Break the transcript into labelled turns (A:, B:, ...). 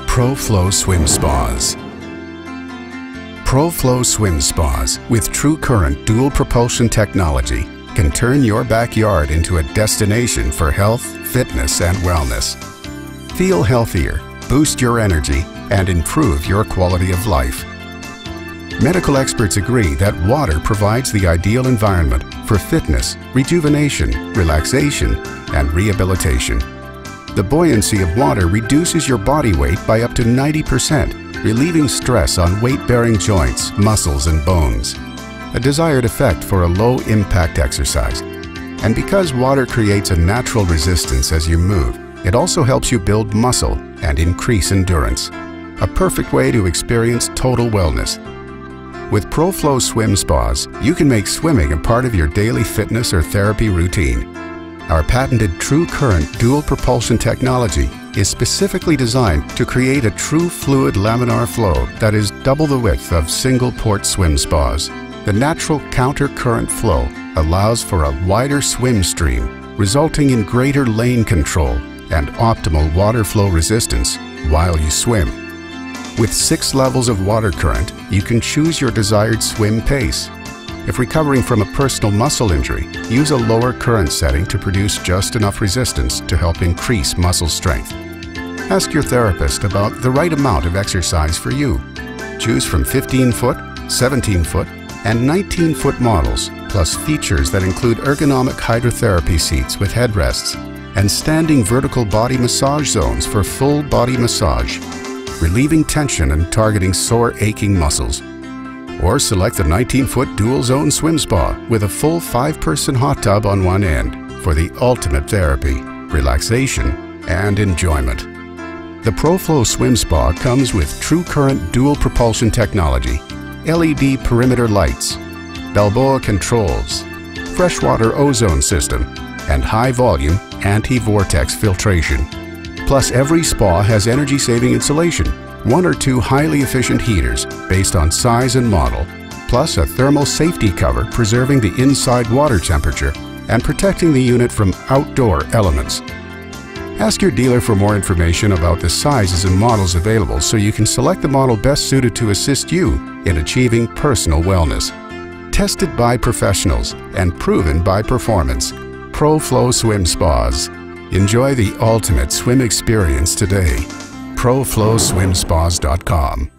A: ProFlow Swim Spas. ProFlow Swim Spas with True Current dual propulsion technology can turn your backyard into a destination for health, fitness, and wellness. Feel healthier, boost your energy, and improve your quality of life. Medical experts agree that water provides the ideal environment for fitness, rejuvenation, relaxation, and rehabilitation. The buoyancy of water reduces your body weight by up to 90%, relieving stress on weight-bearing joints, muscles, and bones. A desired effect for a low-impact exercise. And because water creates a natural resistance as you move, it also helps you build muscle and increase endurance. A perfect way to experience total wellness. With ProFlow Swim Spas, you can make swimming a part of your daily fitness or therapy routine. Our patented True Current dual propulsion technology is specifically designed to create a true fluid laminar flow that is double the width of single-port swim spas. The natural counter-current flow allows for a wider swim stream, resulting in greater lane control and optimal water flow resistance while you swim. With 6 levels of water current, you can choose your desired swim pace. If recovering from a personal muscle injury, use a lower current setting to produce just enough resistance to help increase muscle strength. Ask your therapist about the right amount of exercise for you. Choose from 15-foot, 17-foot, and 19-foot models, plus features that include ergonomic hydrotherapy seats with headrests and standing vertical body massage zones for full body massage, relieving tension and targeting sore, aching muscles. Or select the 19-foot dual-zone swim spa with a full 5-person hot tub on one end for the ultimate therapy, relaxation, and enjoyment. The ProFlow Swim Spa comes with True Current dual propulsion technology, LED perimeter lights, Balboa controls, freshwater ozone system, and high-volume anti-vortex filtration. Plus, every spa has energy-saving insulation, 1 or 2 highly efficient heaters based on size and model, plus a thermal safety cover preserving the inside water temperature and protecting the unit from outdoor elements. Ask your dealer for more information about the sizes and models available so you can select the model best suited to assist you in achieving personal wellness. Tested by professionals and proven by performance. ProFlow Swim Spas. Enjoy the ultimate swim experience today. ProFlowSwimSpas.com